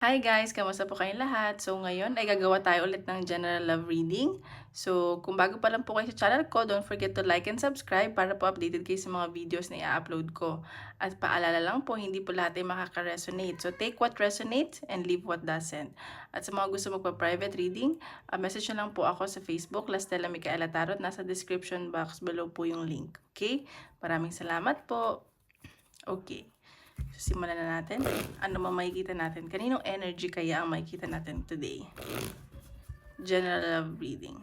Hi guys! Kamusta po kayong lahat? So ngayon ay gagawa tayo ulit ng general love reading. So kung bago pa lang po kayo sa channel ko, don't forget to like and subscribe para po updated kayo sa mga videos na i-upload ko. At paalala lang po, hindi po lahat ay makaka-resonate. So take what resonates and leave what doesn't. At sa mga gusto magpa-private reading, message na lang po ako sa Facebook, Lastella Micaela Tarot. Nasa description box below po yung link. Okay? Maraming salamat po. Okay. So, simulan na natin. Ano ba makikita natin? Kaninong energy kaya ang makikita natin today? General love reading.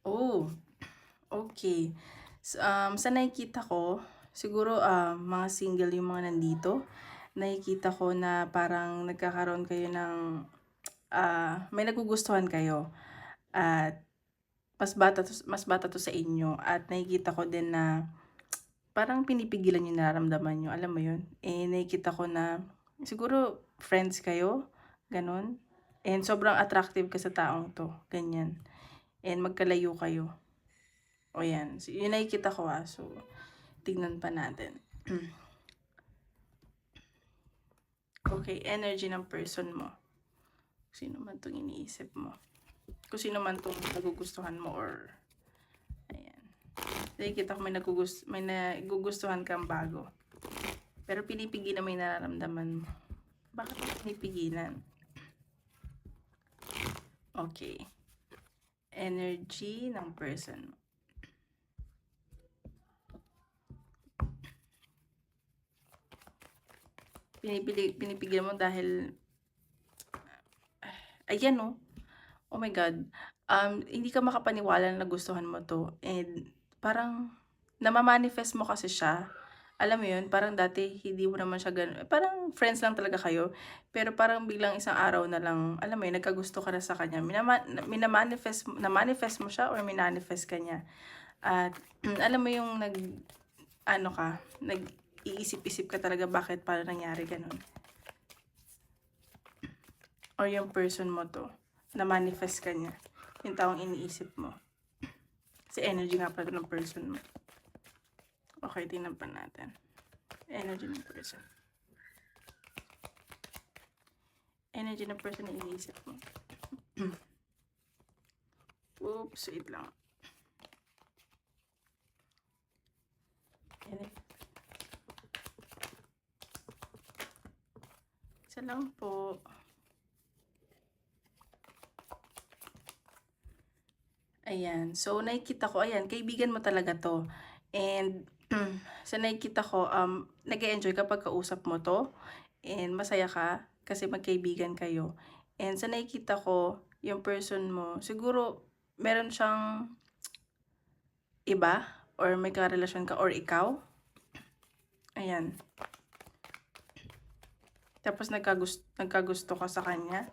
Oh, okay. So, sa nakikita ko, siguro mga single yung mga nandito. Nakikita ko na parang nagkakaroon kayo ng may nagugustuhan kayo. At mas bata to sa inyo. At nakikita ko din na parang pinipigilan yung nararamdaman nyo. Alam mo yun? Nakikita ko na siguro friends kayo. Ganon. And sobrang attractive ka sa taong to. Ganyan. And magkalayo kayo. O yan. So, yun nakikita ko So, tignan pa natin. Okay, energy ng person mo. Sino man itong iniisip mo. Kung sino man itong nagugustuhan mo or ayan. Nakikita ko may nagugustuhan kang bago. Pero pinipigilan mo yung nararamdaman mo. Bakit pinipigilan? Okay. Energy ng person mo. Pinipigil mo dahil ayan oh my god, hindi ka makapaniwala na nagustuhan mo to, and parang namamanifest mo kasi siya. Alam mo yun, parang dati hindi mo naman siya parang friends lang talaga kayo, pero parang biglang isang araw na lang, alam mo yun, nagkagusto ka na sa kanya, na-manifest mo siya or minanifest ka niya. At alam mo yung nag-iisip-isip ka talaga bakit para nangyari ganun. Or yung person mo to, na-manifest ka niya, yung taong iniisip mo. Kasi energy nga pala ng person mo. Okay, tingnan pa natin. Energy ng person. Energy ng person na iniisip mo. Oops, wait lang. Isa lang po. Ayan. So, nakikita ko, ayan, kaibigan mo talaga to. And, sa nakikita ko, nag-e-enjoy kapag kausap mo to. And, masaya ka kasi magkaibigan kayo. And, sa nakikita ko, yung person mo, siguro, meron siyang iba, or may karelasyon ka, or ikaw. Ayan. Tapos, nagkagusto ka sa kanya.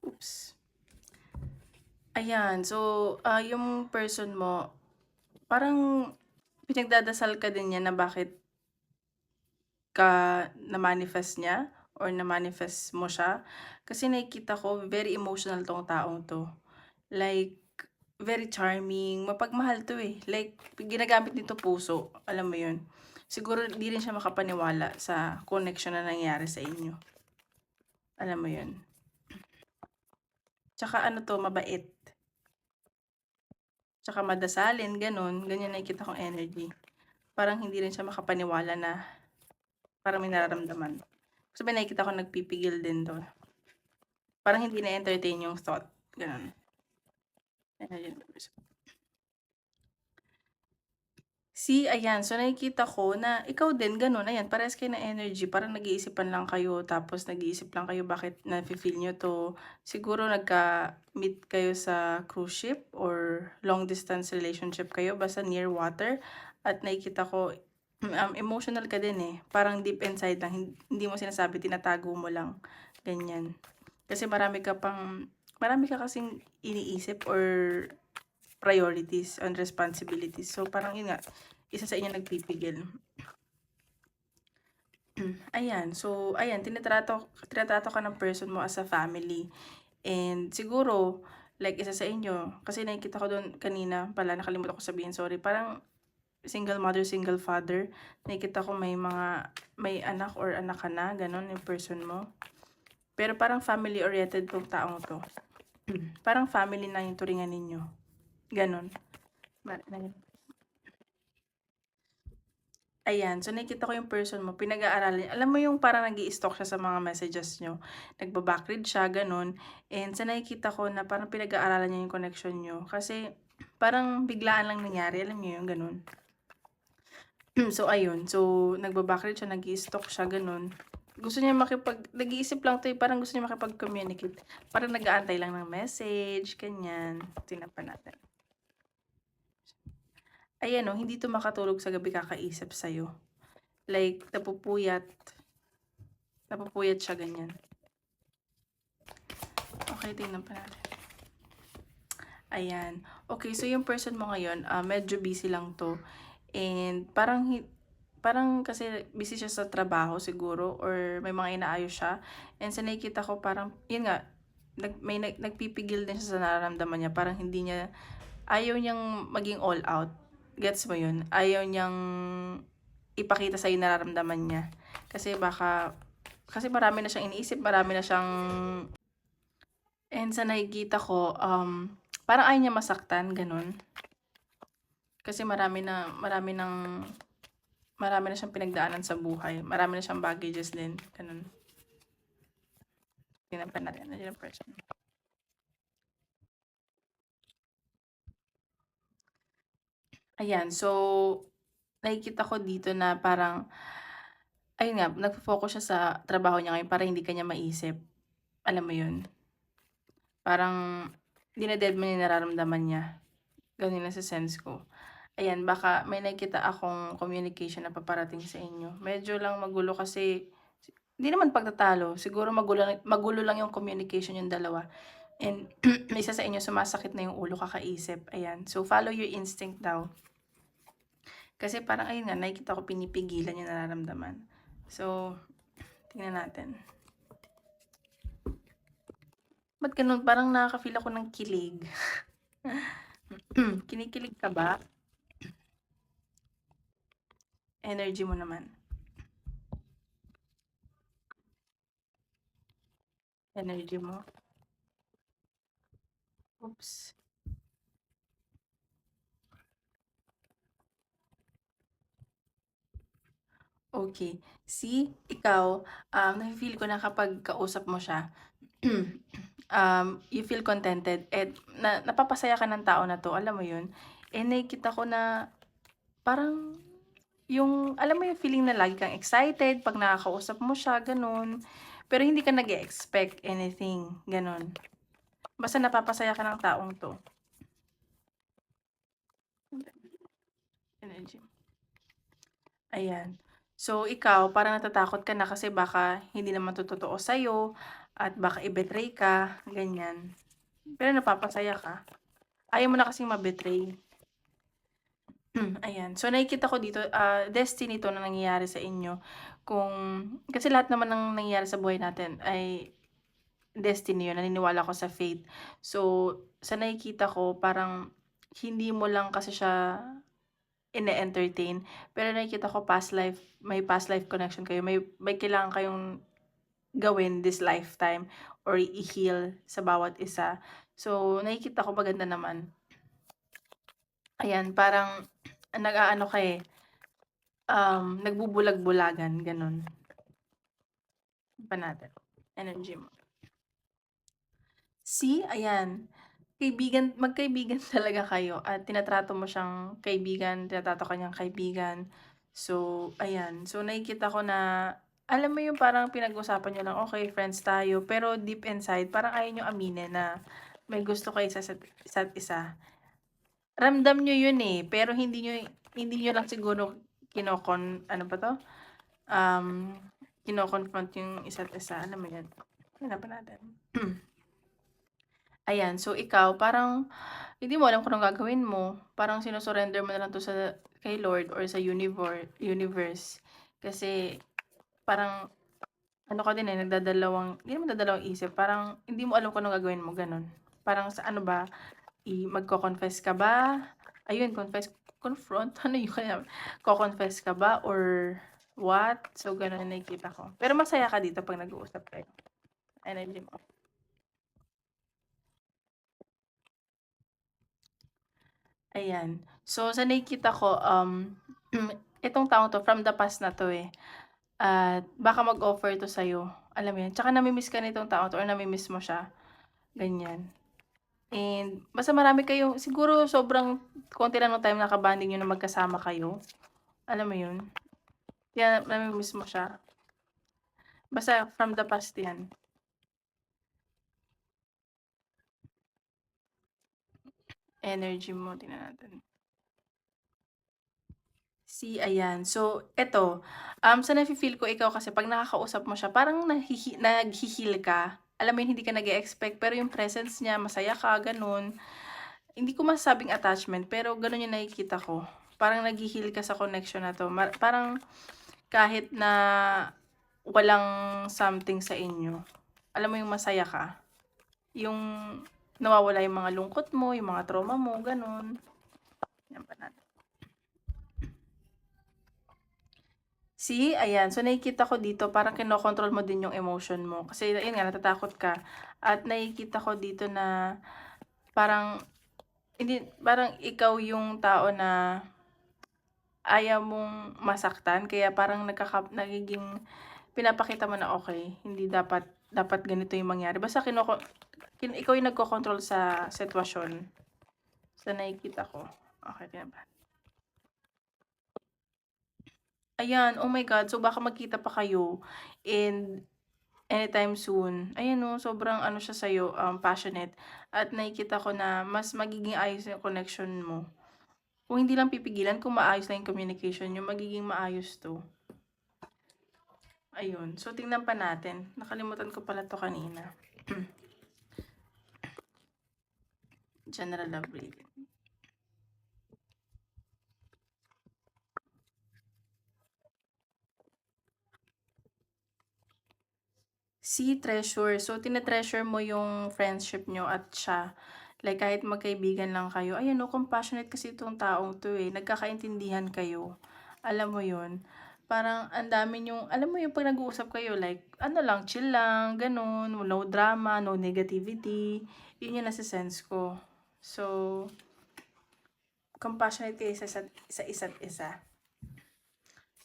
Oops. Ayan. So, yung person mo, parang pinagdadasal ka din niya na bakit ka na-manifest niya or na-manifest mo siya. Kasi nakikita ko, very emotional tong taong to. Like, very charming, mapagmahal to eh. Like, ginagamit nito puso, alam mo yun. Siguro di rin siya makapaniwala sa connection na nangyari sa inyo. Alam mo yun. Tsaka mabait. Tsaka madasalin, ganyan nakikita kong energy. Parang hindi rin siya makapaniwala na parang may nararamdaman. Kasi nakikita ko nagpipigil din to. Parang hindi na-entertain yung thought. Ganun. Ayan. So, nakikita ko na ikaw din, ganun. Ayan, parehas kayo na energy. Parang nag-iisipan lang kayo. Tapos, nag-iisip lang kayo bakit na-feel nyo to. Siguro, nagka-meet kayo sa cruise ship or long-distance relationship kayo. Basta near water. At nakikita ko, emotional ka din eh. Parang deep inside lang, hindi mo sinasabi, tinatago mo lang, ganyan. Kasi marami ka kasing iniisip or priorities and responsibilities. So, parang yun nga, isa sa inyo nagpipigil. Ayan, so, ayan, tinatrato ka ng person mo as a family. And siguro, like isa sa inyo, kasi nakikita ko doon kanina pala, nakalimutan ko sabihin, sorry, parang single mother, single father. Nakikita ko may anak or anak ka na, ganun yung person mo. Pero parang family-oriented tong taong to. Parang family na yung turingan ninyo. Ganun. Ayan, so nakikita ko yung person mo, pinag-aaralan niya. Alam mo yung parang nag-i-stalk siya sa mga messages nyo. Nagba-backread siya, ganun. And sa nakikita ko na parang pinag-aaralan niya yung connection nyo. Kasi parang biglaan lang nangyari, alam niyo yung ganun. So, ayun. So, nagba-backread siya, nag-i-stalk siya, ganun. Gusto niya nag-iisip lang to eh, parang gusto niya makipag-communicate. Parang nag-aantay lang ng message, ganyan. Tingnan pa natin. Ayan o, hindi to makatulog sa gabi kakaisip sa'yo. Like, napupuyat siya, ganyan. Okay, tingnan pa natin. Ayan. Okay, so yung person mo ngayon, medyo busy lang to. And parang kasi busy siya sa trabaho siguro or may mga inaayos siya. And sa nakikita ko parang, yun nga, nagpipigil din siya sa nararamdaman niya. Parang ayaw niyang maging all out. Gets mo yun? Ayaw niyang ipakita sa'yo nararamdaman niya. Kasi marami na siyang iniisip, marami na siyang, and sa nakikita ko, parang ayaw niya masaktan, ganun. Kasi marami na siyang pinagdaanan sa buhay. Marami na siyang baggages din, ganun. Tingnan pa natin, nandiyan ang person. Ayan, so, nakikita ko dito na parang, ayun nga, nagfo-focus siya sa trabaho niya ngayon para hindi ka niya maisip. Alam mo yun? Parang, dine-dead mo yung nararamdaman niya. Ganun na sa sense ko. Ayan, baka may nakikita akong communication na paparating sa inyo. Medyo lang magulo kasi, hindi naman pagtatalo. Siguro magulo lang yung communication yung dalawa. And isa sa inyo sumasakit na yung ulo kakaisip. Ayan. So, follow your instinct daw. Kasi parang, ayun nga, nakikita ko pinipigilan yung nararamdaman. So, tingnan natin. Ba't ganun? Parang nakaka-feel ako ng kilig. Kinikilig ka ba? Energy mo naman. Energy mo. Oops. Okay. See, ikaw, nafe-feel ko na kapag kausap mo siya, you feel contented at napapasaya ka ng tao na 'to, alam mo 'yun? Eh, nakikita ko na parang alam mo yung feeling na lagi kang excited 'pag nakakausap mo siya, gano'n. Pero hindi ka nag-e-expect anything, gano'n. Basta napapasaya ka ng taong 'to. Energy. Ayan. So, ikaw parang natatakot ka na kasi baka hindi naman 'to totoo sa'yo at baka i-betray ka, ganyan. Pero napapasaya ka. Ayaw mo na kasing ma-betray. Ayan. So, nakikita ko dito, destiny 'to na nangyayari sa inyo. Kasi lahat naman ng nangyayari sa buhay natin ay destiny 'yun, naniniwala ako sa fate. So, sa nakikita ko parang hindi mo lang kasi siya ine-entertain, pero nakikita ko may past life connection kayo, may kailangan kayong gawin this lifetime or i-heal sa bawat isa. So, nakikita ko maganda naman. Ayan, parang nag-aano ka eh, nagbubulag-bulagan, gano'n. Pa natin, energy mo. See, ayan. Magkaibigan talaga kayo at tinatrato mo siyang kaibigan, tinatrato ka niyang kaibigan. So, ayan. So, nakikita ko na, alam mo yung parang pinag-usapan niyo lang, okay, friends tayo. Pero deep inside, parang ayaw niyo aminin na may gusto kayo sa isa't isa. Ramdam niyo yun eh, pero hindi niyo lang siguro ano ba 'to, kino-confront yung isa't isa, alam mo yun? Hanapan natin. Ayan, so ikaw parang hindi mo alam kung anong gagawin mo, parang sino-surrender mo na lang 'to sa kay Lord or sa universe. Kasi parang ano ka din, hindi naman nagdadalawang isip, parang hindi mo alam kung anong gagawin mo, gano'n. Parang sa ano ba, magko-confess ka ba? Ayun, confront, ano yun kaya, ko-confess ka ba or what? So, gano'n yung nakikita ko. Pero masaya ka dito 'pag nag-uusap kayo, energy mo. Ayan. So, sa nakikita ko, itong taong 'to from the past na 'to, eh, at baka mag-offer 'to sa'yo, alam mo yun? Tsaka nami-miss ka nitong taong 'to or nami-miss mo siya, ganyan. And basta marami kayong siguro sobrang konti lang nung time naka-bonding niyo na magkasama kayo, alam mo yun? Kaya nami-miss mo siya. Basta from the past 'yan. Energy mo, tingnan natin. Ayan. So, eto, sa nafi-feel ko ikaw kasi 'pag nakakausap mo siya parang naghi-heal ka. Alam mo yun, hindi ka nag-e-expect pero yung presence niya, masaya ka, gano'n. Hindi ko masasabing attachment, pero gano'n yung nakikita ko. Parang naghi-heal ka sa connection na 'to. Parang kahit na walang something sa inyo, alam mo yung masaya ka. Yung nawawala yung mga lungkot mo, yung mga trauma mo, gano'n. Yan pa natin. Ayan. So, nakikita ko dito parang kinokontrol mo din yung emotion mo. Kasi ayun nga, natatakot ka. At nakikita ko dito na parang hindi parang ikaw yung tao na ayaw mong masaktan kaya parang nagiging pinapakita mo na okay, hindi dapat dapat ganito yung mangyari. Basta ikaw yung nagkokontrol sa sitwasyon. Sa nakikita ko. Okay ka ba? Ayan, oh my God. So, baka magkita pa kayo and anytime soon. Ayan 'no, sobrang ano siya sa'yo, passionate at nakikita ko na mas magiging ayos yung connection mo. Kung hindi lang pipigilan, kung maayos lang yung communication niyo, magiging maayos 'to. Ayun, so tingnan pa natin. Nakalimutan ko pala 'to kanina. General love reading. Treasure. So, tine-treasure mo yung friendship niyo at siya. Like, kahit magkaibigan lang kayo, ayan 'no, compassionate kasi itong taong 'to, eh, nagkakaintindihan kayo. Alam mo yun? Parang ang dami niyong alam mo yung 'pag nag-uusap kayo like ano lang, chill lang, gano'n, no drama, no negativity, yun yung nase-sense ko. So, compassionate kayo sa isa't isa.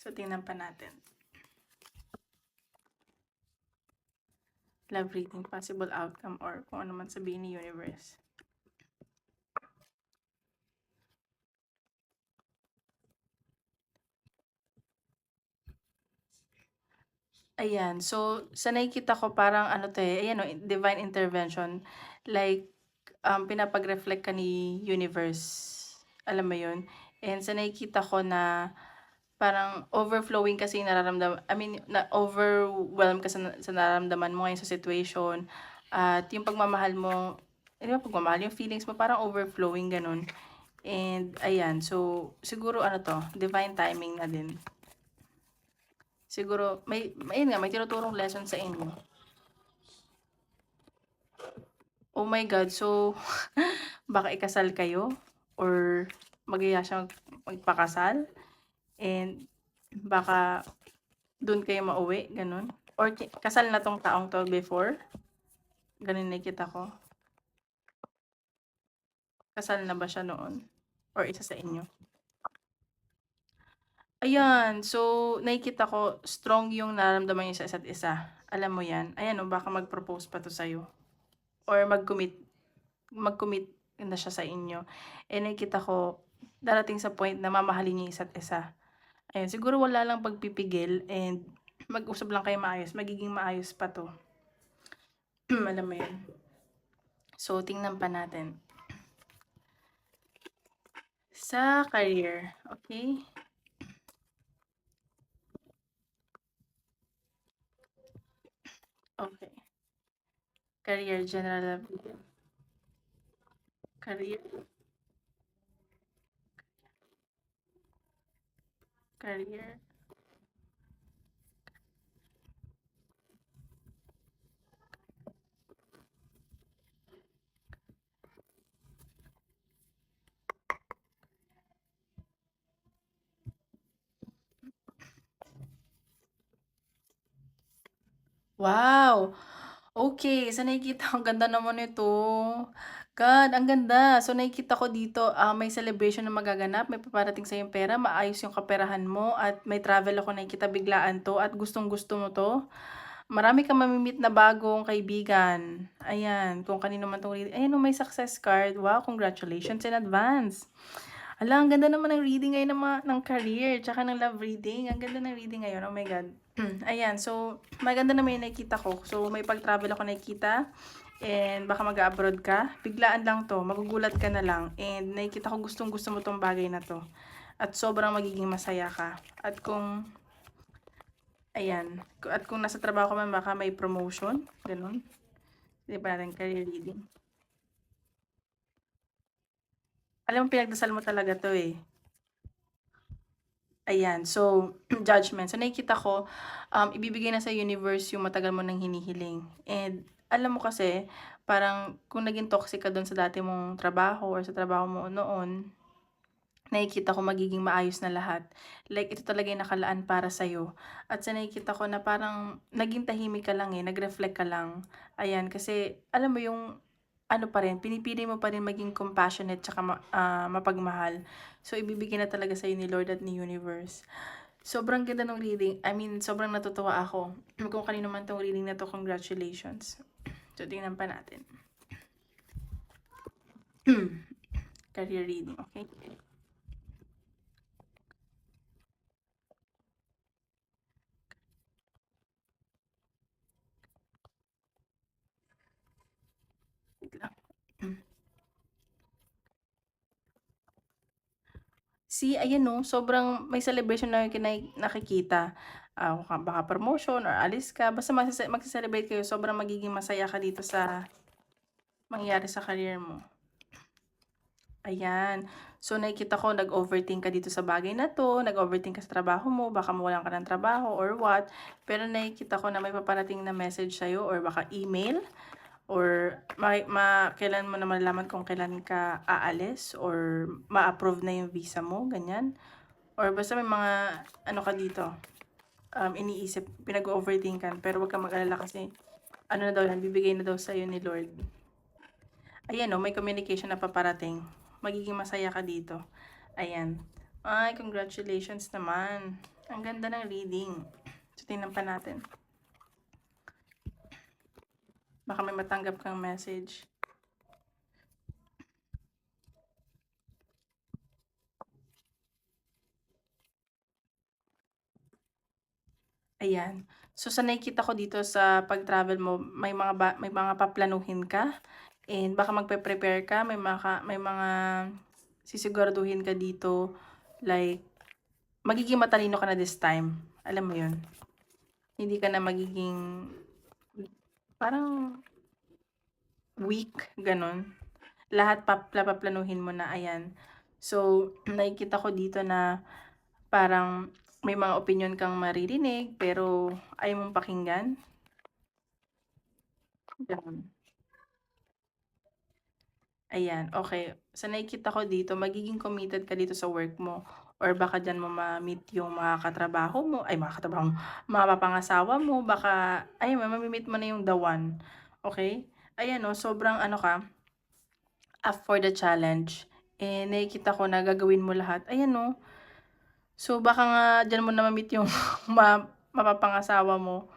So, tingnan pa natin. Love reading, possible outcome or kung ano man sabihin ni universe. Ayan. So, sa nakikita ko parang ano 'to, eh, ayan 'no, divine intervention. Like, pinapag-reflect ka ni universe, alam mo 'yun? And sa nakikita ko na parang overflowing kasi yung I mean, na-overwhelm ka sa nararamdaman mo ngayon sa situation at yung pagmamahal mo, hindi ba pagmamahal, yung feelings mo parang overflowing, gano'n. And ayan, so siguro ano 'to, divine timing na din. Siguro ayun nga, may tinuturong lesson sa inyo. Oh my God, so baka ikasal kayo or mag-iya siyang magpakasal and baka dun kayo mauwi, gano'n? Or kasal na 'tong taong 'to before? Gano'n nakikita ko. Kasal na ba siya noon or isa sa inyo? Ayan, so nakikita ko strong yung nararamdaman niyo sa isa't isa, alam mo 'yan. Ayan oh, baka mag-propose pa 'to sa'yo or mag-commit na siya sa inyo. Nakikita ko darating sa point na mamahalin niyo yung isa't isa. Ayun, siguro wala lang pagpipigil and mag-usap lang kayo maayos, magiging maayos pa 'to. Alam mo 'yun. So, tingnan pa natin. Sa career, okay? Okay. Career, general ability. Career, career. Wow! Okay, sa nakikita ang ganda naman nito. God, ang ganda. So nakikita ko dito, may celebration na magaganap, may paparating sa'yong pera, maayos yung kaperahan mo at may travel ako nakikita biglaan 'to at gustong-gusto mo 'to. Marami kang mami na bagong kaibigan. Ayan, kung kanino man 'tong ayan oh, may success card. Wow, congratulations in advance. Hala, ang ganda naman ng reading ngayon ng career, tsaka ng love reading. Ang ganda ng reading ngayon, oh my God. Ayan, so maganda naman yung nakikita ko. So may pag-travel ako nakikita and baka mag-abroad ka. Biglaan lang 'to, magugulat ka na lang and nakikita ko gustong-gusto mo 'tong bagay na 'to. At sobrang magiging masaya ka. At kung ayan, at kung nasa trabaho ka man baka may promotion, gano'n. 'Di ba natin career reading. Alam mo pinagdasal mo talaga 'to, eh. Ayan, so judgment. So nakikita ko, ibibigay na sa universe yung matagal mo nang hinihiling. And alam mo kasi, parang kung naging toxic ka dun sa dati mong trabaho or sa trabaho mo noon, nakikita ko magiging maayos na lahat. Like ito talaga yung nakalaan para sa'yo. At sa nakikita ko na parang naging tahimik ka lang eh, nag-reflect ka lang. Ayan, kasi alam mo yung ano pa rin, pinipili mo pa rin maging compassionate tsaka mapagmahal. So, ibibigay na talaga sa'yo ni Lord at ni Universe. Sobrang ganda ng reading. I mean, sobrang natutuwa ako. Kung kanino man tong reading na to, congratulations. So, tingnan pa natin. Career reading, okay? Wait lang. See, ayan no, sobrang may celebration na nakikita. Baka promotion or alis ka, basta magse-celebrate kayo, sobrang magiging masaya ka dito sa mangyayari sa career mo. Ayan. So, nakikita ko nag-overthink ka dito sa bagay na 'to, nag-overthink ka sa trabaho mo, baka mawalan ka ng trabaho or what. Pero nakikita ko na may paparating na message sa'yo or baka email or kailan mo na malalaman kung kailan ka aalis or ma-approve na yung visa mo, ganyan. Or basta may mga ano ka dito, iniisip, pinag-overthink ka, pero wag kang mag-alala kasi ano na daw yan, bibigay na daw sa'yo ni Lord. Ayan oh, may communication na paparating. Magiging masaya ka dito. Ayan. Ay, congratulations naman. Ang ganda ng reading. So, tingnan pa natin. Baka may matanggap kang message. Ayan. So, sa nakikita ko dito sa pag-travel mo, may mga paplanuhin ka and baka magpe-prepare ka, may mga sisiguraduhin ka dito like magiging matalino ka na this time. Alam mo 'yun. Hindi ka na magiging parang weak, gano'n. Lahat paplanuhin mo na, ayan. So, nakikita ko dito na parang may mga opinyon kang maririnig pero ayaw mong pakinggan, gano'n. Ayan, okay. Sa nakikita ko dito, magiging committed ka dito sa work mo or baka diyan mo ma-meet yung mga katrabaho mo, ay mga katrabaho mo, mga mapapangasawa mo, baka ayun mami-meet mo na yung the one, okay. Ayan 'no, sobrang ano ka, up for the challenge, eh, nakikita ko na gagawin mo lahat, ayan 'no. So, baka nga diyan mo na ma-meet yung mapapangasawa mo,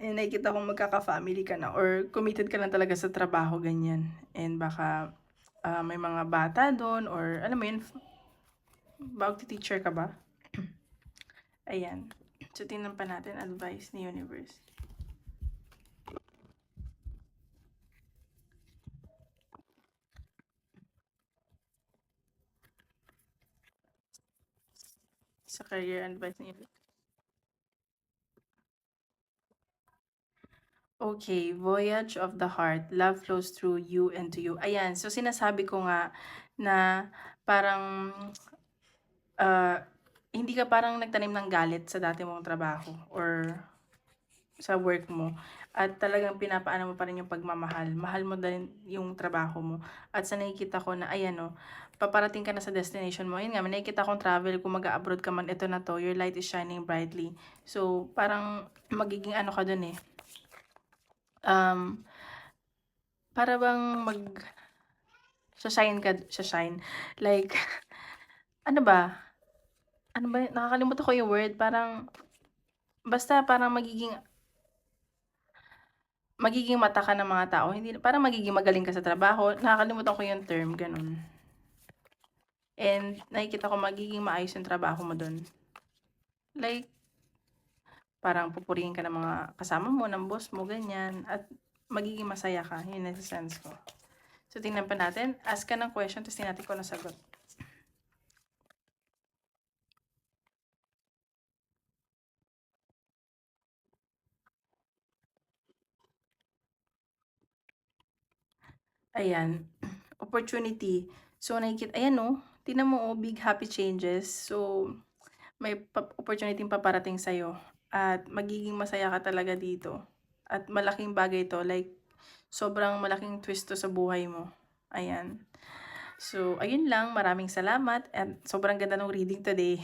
eh, nakikita kong magkaka-family ka na or committed ka lang talaga sa trabaho, ganyan. And baka, may mga bata dun or alam mo yun, teacher ka ba? Ayan. So, tingnan pa natin advice ni Universe. Sa career advice ni Universe. Okay, voyage of the heart, love flows through you and to you. Ayan, so sinasabi ko nga na parang, ah, hindi ka parang nagtanim ng galit sa dati mong trabaho or sa work mo at talagang pinapaano mo pa rin yung pagmamahal. Mahal mo din yung trabaho mo. At sa nakikita ko na ayan oh, paparating ka na sa destination mo. Ayun nga, may nakikita akong travel, kung mag-abroad ka man, ito na to, your light is shining brightly. So, parang magiging ano ka dun eh. Um, para bang shine ka, shine. Like, ano ba? Ano ba? Nakakalimutan ko yung word. Parang, basta parang magiging mata ka ng mga tao, hindi parang magiging magaling ka sa trabaho, nakakalimutan ko yung term, gano'n. And nakikita ko magiging maayos yung trabaho mo dun. Like, parang pupurihin ka ng mga kasama mo, ng boss mo, ganyan, at magiging masaya ka, yun nasa-sense ko. So, tingnan pa natin, ask ka ng question, tapos tingnan natin kung nasagot. Ayan, opportunity. So, nakikita, ayan oh, tingnan mo oh, big happy changes. So, may opportunity paparating sa'yo at magiging masaya ka talaga dito. At malaking bagay to, like, sobrang malaking twist to sa buhay mo. Ayan. So, ayun lang. Maraming salamat at sobrang ganda ng reading today.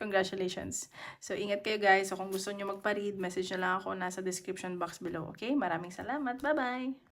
Congratulations. So, ingat kayo guys. So, kung gusto nyo magpa-read, message nyo lang ako nasa description box below. Okay? Maraming salamat. Bye-bye!